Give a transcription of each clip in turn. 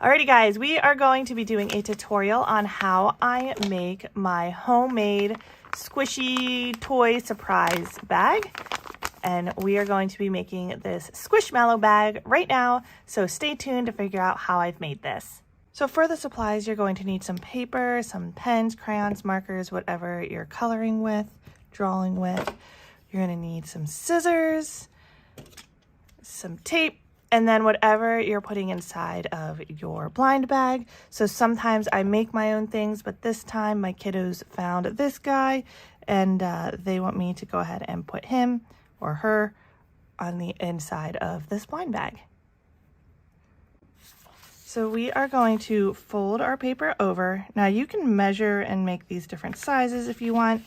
Alrighty guys, we are going to be doing a tutorial on how I make my homemade squishy toy surprise bag. And we are going to be making this Squishmallow bag right now, so stay tuned to figure out how I've made this. So for the supplies, you're going to need some paper, some pens, crayons, markers, whatever you're coloring with, drawing with. You're going to need some scissors, some tape, and then whatever you're putting inside of your blind bag. So sometimes I make my own things, but this time my kiddos found this guy and they want me to go ahead and put him or her on the inside of this blind bag. So we are going to fold our paper over. Now you can measure and make these different sizes if you want.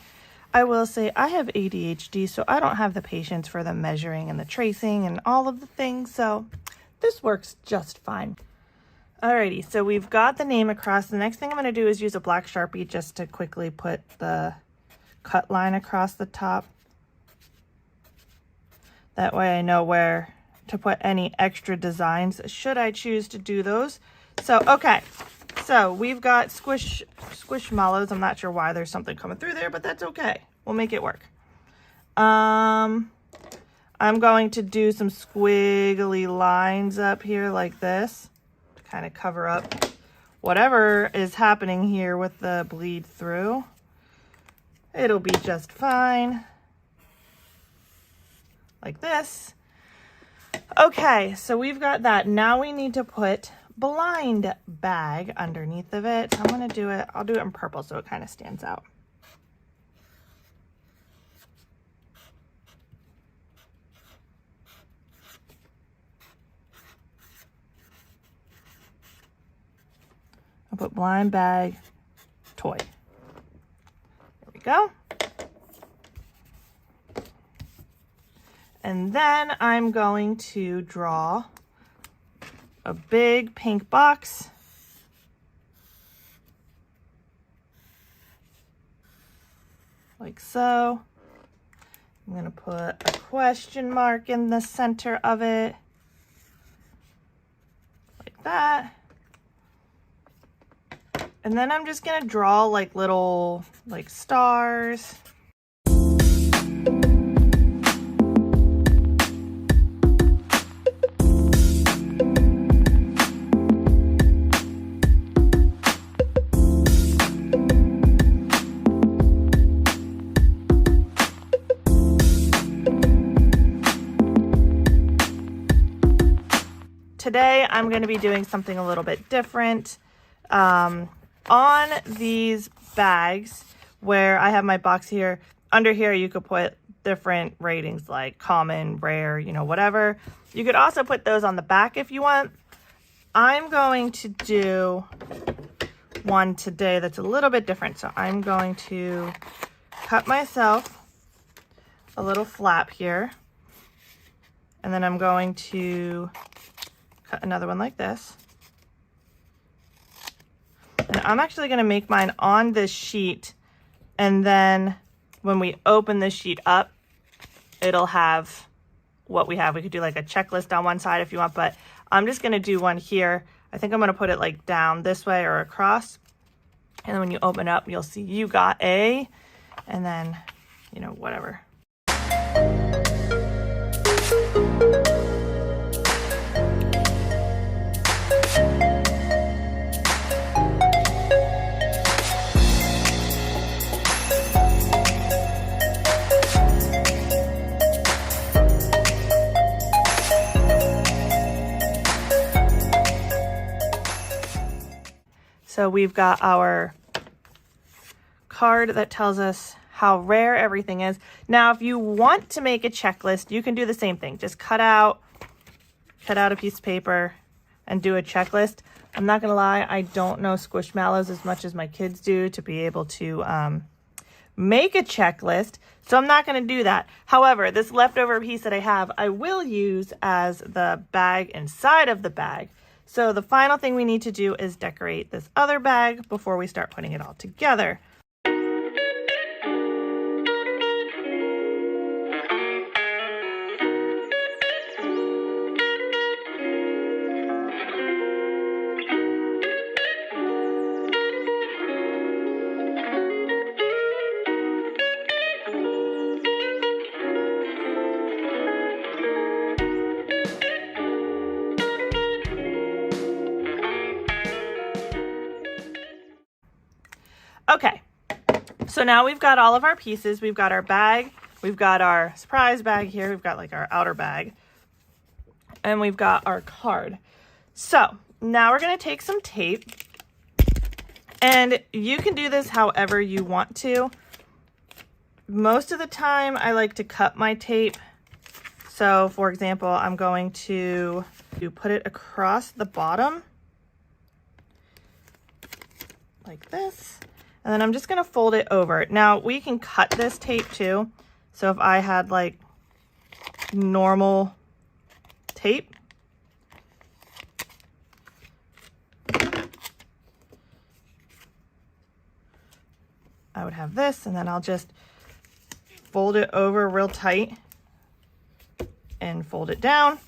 I will say I have ADHD, so I don't have the patience for the measuring and the tracing and all of the things, so this works just fine. Alrighty, so we've got the name across. The next thing I'm going to do is use a black Sharpie just to quickly put the cut line across the top. That way I know where to put any extra designs should I choose to do those. So, okay. So we've got Squishmallows. I'm not sure why there's something coming through there, but that's okay. We'll make it work. I'm going to do some squiggly lines up here like this to kind of cover up whatever is happening here with the bleed through. It'll be just fine. Like this. Okay, so we've got that. Now we need to put blind bag underneath of it. So I'm going to do it, I'll do it in purple so it kind of stands out. I'll put blind bag toy. There we go. And then I'm going to draw a big pink box. Like so. I'm going to put a question mark in the center of it. Like that. And then I'm just going to draw like little like stars. Today, I'm going to be doing something a little bit different. On these bags, where I have my box here, under here you could put different ratings like common, rare, you know, whatever. You could also put those on the back if you want. I'm going to do one today that's a little bit different. So I'm going to cut myself a little flap here. And then I'm going to cut another one like this. And I'm actually going to make mine on this sheet. And then when we open this sheet up, it'll have what we have. We could do like a checklist on one side if you want, but I'm just going to do one here. I think I'm going to put it like down this way or across. And then when you open up, you'll see you got a, and then, you know, whatever. So we've got our card that tells us how rare everything is. Now, if you want to make a checklist, you can do the same thing. Just cut out a piece of paper and do a checklist. I'm not going to lie, I don't know Squishmallows as much as my kids do to be able to make a checklist. So I'm not going to do that. However, this leftover piece that I have, I will use as the bag inside of the bag. So the final thing we need to do is decorate this other bag before we start putting it all together. Okay, so now we've got all of our pieces. We've got our bag, we've got our surprise bag here, we've got like our outer bag, and we've got our card. So now we're gonna take some tape, and you can do this however you want to. Most of the time I like to cut my tape. So for example, I'm going to put it across the bottom like this, and then I'm just gonna fold it over. Now we can cut this tape too. So if I had like normal tape, I would have this, and then I'll just fold it over real tight and fold it down.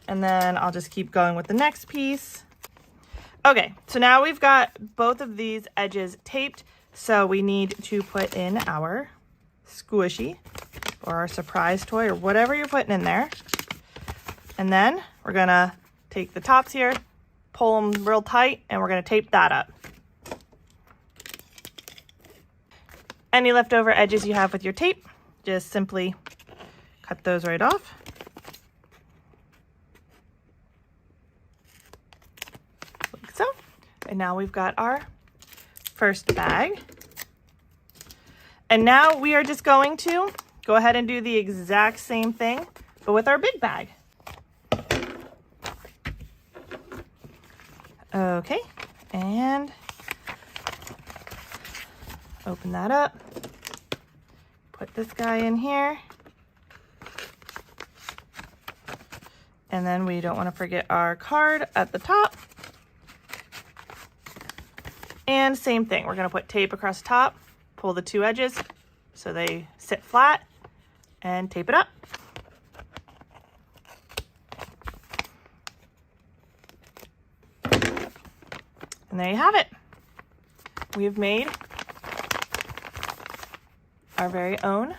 And then I'll just keep going with the next piece. Okay, so now we've got both of these edges taped. So we need to put in our squishy or our surprise toy or whatever you're putting in there. And then we're gonna take the tops here, pull them real tight, and we're gonna tape that up. Any leftover edges you have with your tape, just simply cut those right off. Like so. And now we've got our first bag. And now we are just going to go ahead and do the exact same thing, but with our big bag. Okay, and open that up, put this guy in here, and then we don't want to forget our card at the top. And same thing, we're going to put tape across the top, pull the two edges so they sit flat, and tape it up. And there you have it. We've made our very own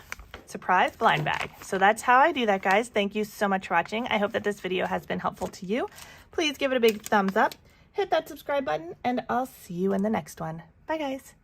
surprise blind bag. So that's how I do that, guys. Thank you so much for watching. I hope that this video has been helpful to you. Please give it a big thumbs up, hit that subscribe button, and I'll see you in the next one. Bye, guys.